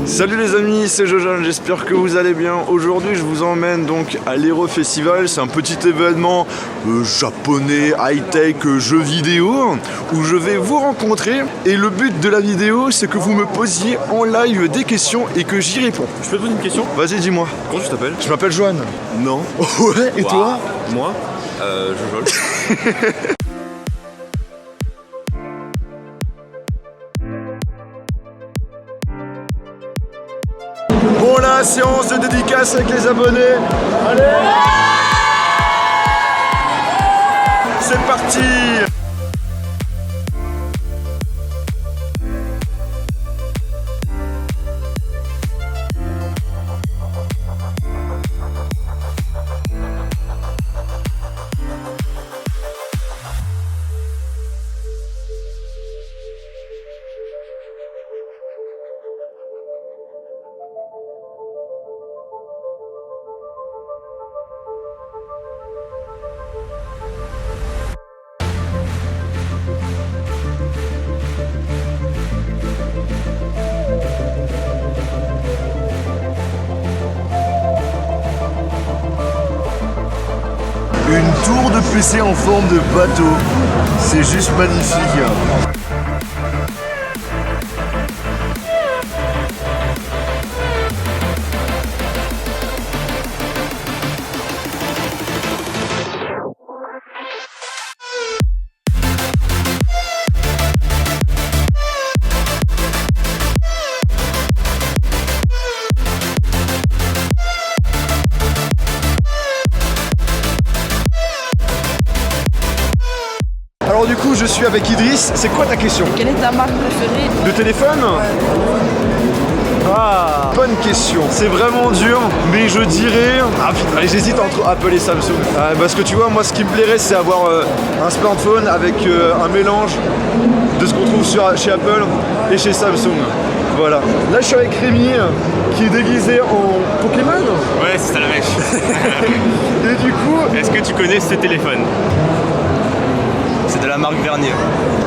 Salut les amis, c'est Jojan, j'espère que vous allez bien. Aujourd'hui je vous emmène donc à l'Hero Festival. C'est un petit événement japonais, high-tech, jeux vidéo où je vais vous rencontrer. Et le but de la vidéo c'est que vous me posiez en live des questions et que j'y réponds. Je peux te poser une question? Vas-y, dis-moi. Comment tu t'appelles? Je m'appelle Johan. Non. Ouais, et toi? Moi Jojan. Bon, la séance de dédicace avec les abonnés. Allez, c'est parti. Une tour de PC en forme de bateau, c'est juste magnifique. Alors du coup je suis avec Idriss, c'est quoi ta question? Quelle est ta marque préférée? De téléphone? Ah, bonne question. C'est vraiment dur, mais je dirais... Ah putain, j'hésite entre Apple et Samsung. Parce que tu vois, moi ce qui me plairait c'est avoir un smartphone avec un mélange de ce qu'on trouve chez Apple et chez Samsung. Voilà. Là je suis avec Rémi qui est déguisé en Pokémon. Ouais, c'est ça la mèche. Et du coup... Est-ce que tu connais ce téléphone? C'est de la marque Vernier.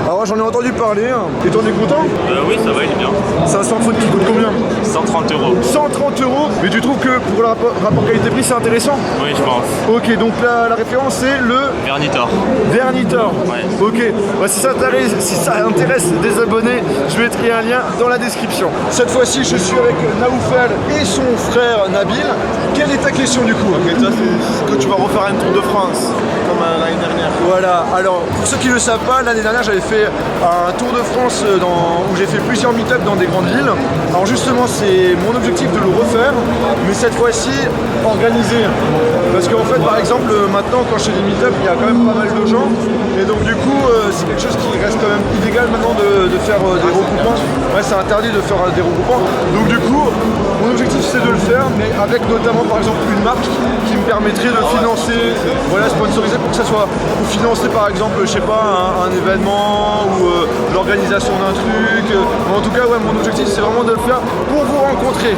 Alors j'en ai entendu parler, et t'en es content? Oui, ça va, il est bien. C'est un smartphone qui coûte combien? 130 €. 130 €. Mais tu trouves que pour le rapport qualité-prix c'est intéressant? Oui, je pense. Ok, donc la référence c'est le Vernitor. Vernitor. Ouais. Ok, bah, si ça intéresse des abonnés, je mettrai un lien dans la description. Cette fois-ci je suis avec Naoufal et son frère Nabil. Quelle est ta question du coup? Ok, toi c'est que tu vas refaire un Tour de France comme l'année dernière. Voilà, alors pour ceux qui ne le savent pas, l'année dernière j'avais fait un Tour de France où j'ai fait plusieurs meet-up dans des grandes villes. Alors justement c'est mon objectif de le refaire, mais cette fois-ci organisé. Parce qu'en fait par exemple maintenant quand je fais des meet-up il y a quand même pas mal de gens. Et donc du coup c'est quelque chose qui reste quand même illégal maintenant de faire des regroupements. Ouais, c'est interdit de faire des regroupements. Donc du coup mon objectif c'est de le faire, mais avec notamment par exemple une marque qui me permettrait de financer, voilà, sponsoriser pour que ça soit, ou financer par exemple, je sais pas, un événement ou l'organisation d'un truc. En tout cas, ouais, mon objectif c'est vraiment de le faire pour vous rencontrer.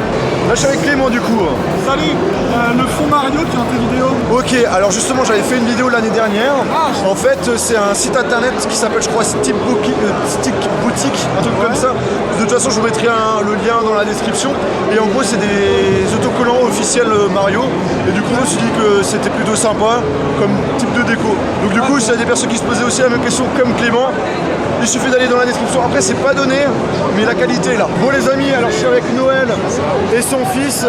Là, je suis avec Clément du coup. Salut, le fond Mario qui est dans tes vidéos. Ok, alors justement, j'avais fait une vidéo l'année dernière. En fait, c'est un site internet qui s'appelle, je crois, Stick Boutique, un truc comme ça. De toute façon, je vous mettrai le lien dans la description. Et en gros, c'est des autocollants officiels Mario. Et du coup, je me suis dit que c'était plutôt sympa comme type de déco. Donc du coup, s'il y a des personnes qui se posaient aussi la même question comme Clément, il suffit d'aller dans la description. Après, c'est pas donné, mais la qualité est là. Bon les amis, alors je suis avec Noël et son fils.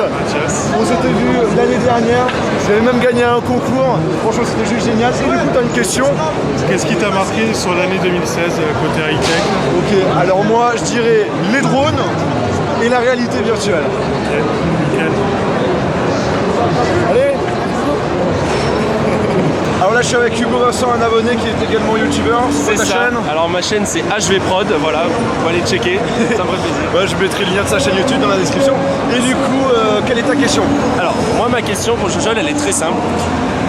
On s'était vu l'année dernière. J'avais même gagné un concours. Franchement, c'était juste génial. Et du coup, t'as une question? Qu'est-ce qui t'a marqué sur l'année 2016 côté high-tech? Ok, alors moi, je dirais les drones et la réalité virtuelle. Ok, nickel. Allez. Alors là je suis avec Hugo Vincent, un abonné qui est également youtubeur. C'est ta ça. chaîne? Alors ma chaîne c'est HV Prod, voilà, vous pouvez aller checker, ça me ferait plaisir. Ouais, je mettrai le lien de sa chaîne YouTube dans la description. Et du coup, quelle est ta question? Alors, moi ma question pour Jojo, elle est très simple.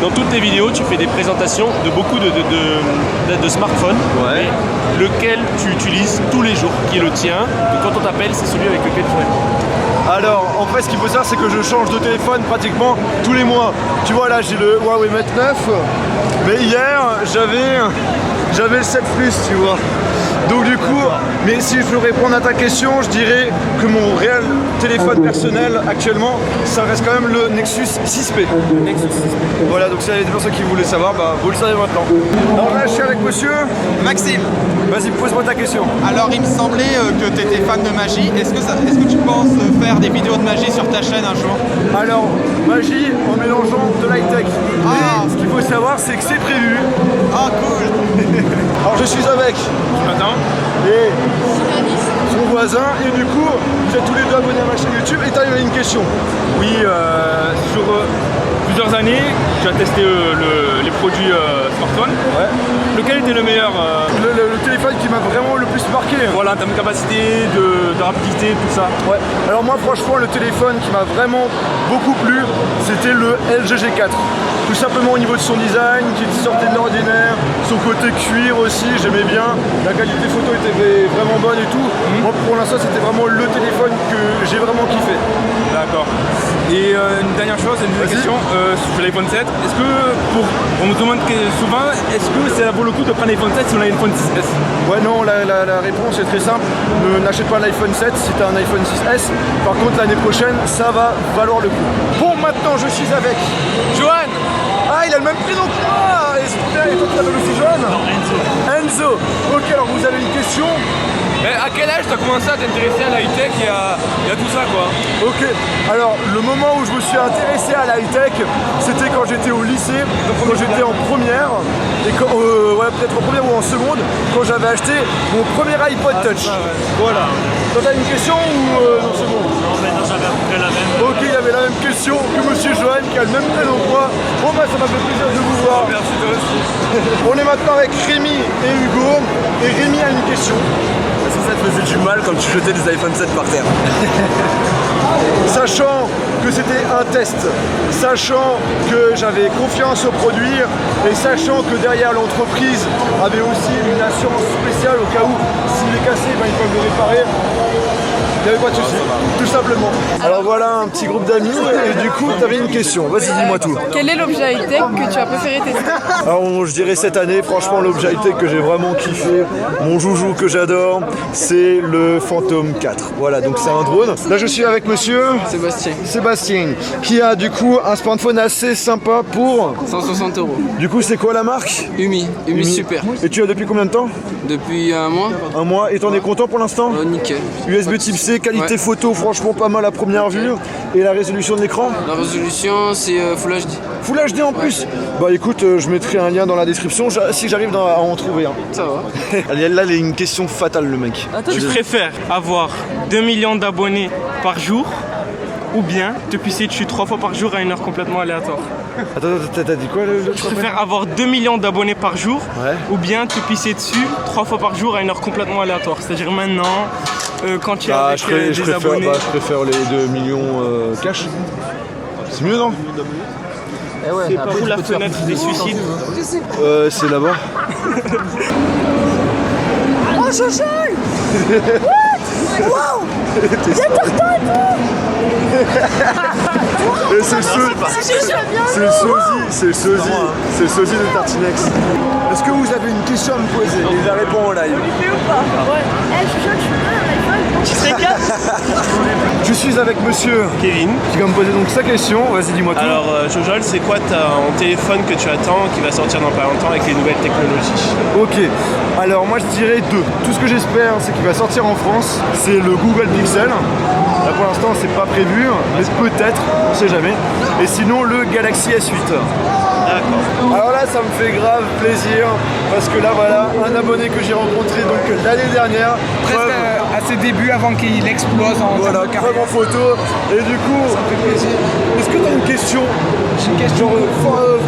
Dans toutes tes vidéos, tu fais des présentations de beaucoup de smartphones. Ouais. Mais lequel tu utilises tous les jours, qui est le tien, et quand on t'appelle, c'est celui avec lequel tu réponds. Alors, en fait, ce qu'il faut savoir, c'est que je change de téléphone pratiquement tous les mois. Tu vois, là, j'ai le Huawei Mate 9, mais hier, j'avais le 7 Plus, tu vois. Donc du coup, mais si je veux répondre à ta question, je dirais que mon réel téléphone personnel actuellement, ça reste quand même le Nexus 6P. Voilà, donc s'il y a des personnes qui voulaient savoir, bah, vous le savez maintenant. Alors là, je suis avec monsieur Maxime, Vas-y, pose-moi ta question. alors il me semblait que tu étais fan de magie. Est-ce que tu penses faire des vidéos de magie sur ta chaîne un jour? Alors, magie en mélangeant de l'high-tech. Ah. Et ce qu'il faut savoir, c'est que c'est prévu. Ah cool. Alors je suis avec et son voisin, et du coup, vous êtes tous les deux abonnés à ma chaîne YouTube, et t'as une question. Oui, sur plusieurs années, tu as testé les produits smartphones. Ouais. Lequel était le meilleur Le téléphone qui m'a vraiment le plus marqué. voilà, en termes de capacité, de rapidité, tout ça. Ouais. Alors moi franchement le téléphone qui m'a vraiment beaucoup plu, c'était le LG G4. Tout simplement au niveau de son design, qui sortait de l'ordinaire, son côté cuir aussi, j'aimais bien. La qualité photo était vraiment bonne et tout. Moi pour l'instant c'était vraiment le téléphone que j'ai vraiment kiffé. D'accord. Et une dernière chose, une Vas-y. question sur l'iPhone 7. Est-ce que, on me demande souvent, est-ce que ça vaut le coup de prendre l'iPhone 7 sur l'iPhone 6S? Ouais non, la réponse est très simple. N'achète pas l'iPhone 7 si tu as un iPhone 6S. Par contre l'année prochaine, ça va valoir le coup. Bon, maintenant je suis avec Johan, Ah, il a le même prénom que moi. Et c'est trop bien. Et toi tu t'appelles aussi Johan? Non, Enzo. Enzo. Ok, alors vous avez une question? Mais à quel âge tu as commencé à t'intéresser à l'high-tech et à tout ça quoi? Ok, alors le moment où je me suis intéressé à l'high-tech, c'était quand j'étais au lycée, donc quand j'étais en première, et quand, ouais, peut-être en première ou en seconde, quand j'avais acheté mon premier iPod Touch. Voilà. Toi t'as une question ou non c'est bon? Non, maintenant j'avais à peu près la même. Ok, il avait la même question que monsieur Johan qui a le même prénom que moi. Bon bah ça m'a fait plaisir de vous voir. Merci toi aussi. On est maintenant avec Rémi et Hugo, et Rémi a une question. Est-ce que ça te faisait du mal quand tu jetais des iPhone 7 par terre? Sachant que c'était un test, sachant que j'avais confiance au produit et sachant que derrière l'entreprise avait aussi une assurance spéciale au cas où s'il est cassé, ben, ils peuvent le réparer. Il n'y avait pas de souci, tout simplement. Alors voilà un petit groupe d'amis et du coup tu avais une question, vas-y dis-moi tout. Quel est l'objet high-tech que tu as préféré tester? Alors je dirais cette année, franchement l'objet high-tech que j'ai vraiment kiffé, mon joujou que j'adore, c'est le Phantom 4. Voilà, donc c'est un drone. Là je suis avec monsieur Sébastien, qui a du coup un smartphone assez sympa pour... 160 €. Du coup c'est quoi la marque? Umi super. Et tu as depuis combien de temps? Depuis un mois, Un mois. Et t'en es content pour l'instant? nickel. USB type C, qualité Ouais. photo franchement pas mal à première vue. Et la résolution de l'écran? La résolution, c'est Full HD. Full HD en plus. Bah écoute, je mettrai un lien dans la description si j'arrive à en trouver un. Ça va. Là, il a une question fatale le mec. Tu préfères avoir 2 millions d'abonnés par jour ou bien te pisser dessus 3 fois par jour à une heure complètement aléatoire? Attends, t'as dit quoi le Je préfère avoir 2 millions d'abonnés par jour Ouais. ou bien te pisser dessus 3 fois par jour à une heure complètement aléatoire. C'est-à-dire maintenant, quand tu es avec je des abonnés. préfère les 2 millions cash. C'est mieux non? C'est par où la fenêtre des suicides? C'est là-bas. Et c'est le sosie de Tartinex. Est-ce que vous avez une question à me poser? Il la répond en live. Je suis avec monsieur Kevin. qui va me poser donc sa question. Vas-y, dis-moi tout. Alors, Jojol, c'est quoi ton téléphone que tu attends qui va sortir dans pas longtemps avec les nouvelles technologies? Ok, alors moi je dirais deux. Tout ce que j'espère c'est qu'il va sortir en France, c'est le Google Pixel. Là pour l'instant c'est pas prévu, mais peut-être, on sait jamais. Et sinon le Galaxy S8. D'accord. Alors là ça me fait grave plaisir parce que là voilà, un abonné que j'ai rencontré donc l'année dernière. presque à ses débuts avant qu'il explose en Voilà, termes de preuve carrière. en photo. Et du coup, Ça me fait plaisir. est-ce que tu as une question? J'ai une question.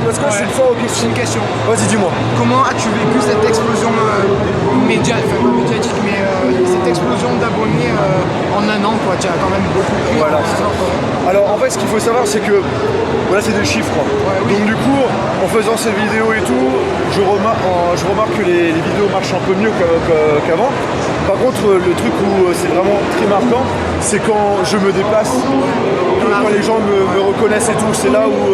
Parce que je suis fort aux J'ai questions. une question. Vas-y dis-moi. Comment as-tu vécu cette explosion médiatique, enfin pas médiatique, mais cette explosion d'abonnés en un an quoi? Tu as quand même beaucoup pris. Voilà, en c'est ça. un an, quoi. Alors en fait ce qu'il faut savoir c'est que voilà c'est des chiffres. oui. Donc du coup en faisant ces vidéos et tout, je remarque que les vidéos marchent un peu mieux qu'avant. Par contre, le truc où c'est vraiment très marquant, c'est quand je me déplace, quand les gens me reconnaissent et tout, c'est là où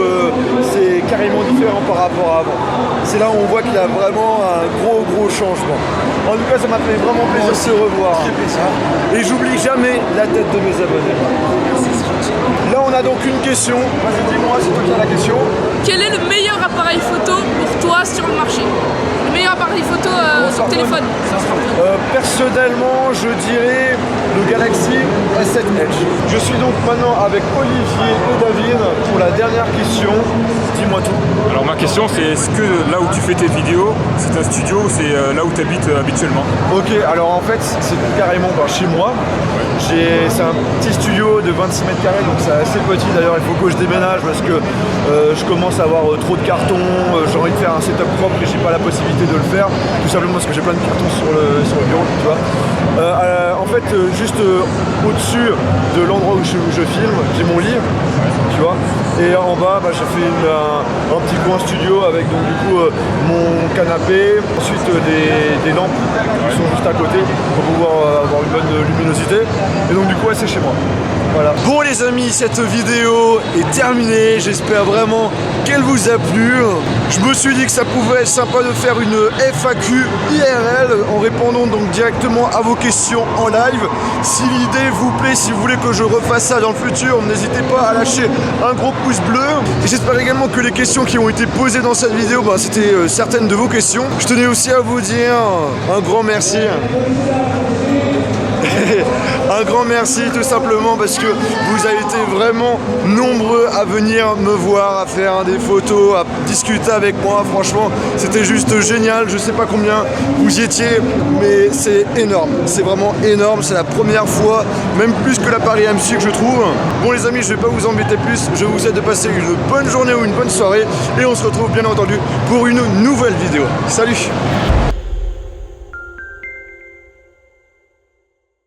c'est carrément différent par rapport à avant. C'est là où on voit qu'il y a vraiment un gros changement. En tout cas, ça m'a fait vraiment plaisir de se revoir. Et j'oublie jamais la tête de mes abonnés. Là, on a donc une question. Vas-y, dis-moi, c'est toi qui as la question. Quel est le meilleur appareil photo pour toi sur le marché? Le meilleur appareil photo sur téléphone? Personnellement, je dirais le Galaxy S7 Edge. Je suis donc maintenant avec Olivier et David pour la dernière question. Dis-moi tout. Alors ma question c'est est-ce que là où tu fais tes vidéos, c'est un studio ou c'est là où tu habites habituellement? Ok, alors en fait c'est carrément chez moi. C'est un petit studio de 26 mètres carrés, donc c'est assez petit. D'ailleurs il faut que je déménage parce que je commence à avoir trop de cartons. J'ai envie de faire un setup propre et j'ai pas la possibilité de le faire. Tout simplement parce que j'ai plein de cartons sur le bureau, tu vois. En fait, juste au-dessus de l'endroit où je filme, j'ai mon lit, tu vois. Et en bas, j'ai fait un petit coin studio avec donc du coup mon canapé, ensuite des lampes qui sont juste à côté pour pouvoir avoir une bonne luminosité. Et donc du coup, c'est chez moi. Voilà. Bon les amis, cette vidéo est terminée. J'espère vraiment qu'elle vous a plu. Je me suis dit que ça pouvait être sympa de faire une FAQ IRL en répondant donc directement à vos questions en live. Si l'idée vous plaît, si vous voulez que je refasse ça dans le futur, n'hésitez pas à lâcher un gros pouce bleu. Et j'espère également que les questions qui ont été posées dans cette vidéo, c'était certaines de vos questions. Je tenais aussi à vous dire un grand merci. Un grand merci tout simplement parce que vous avez été vraiment nombreux à venir me voir, à faire des photos, à discuter avec moi. Franchement, c'était juste génial. Je sais pas combien vous y étiez, mais c'est énorme. C'est vraiment énorme. C'est la première fois, même plus que la Paris MC que je trouve. Bon les amis, je vais pas vous embêter plus. Je vous souhaite de passer une bonne journée ou une bonne soirée et on se retrouve bien entendu pour une nouvelle vidéo. Salut!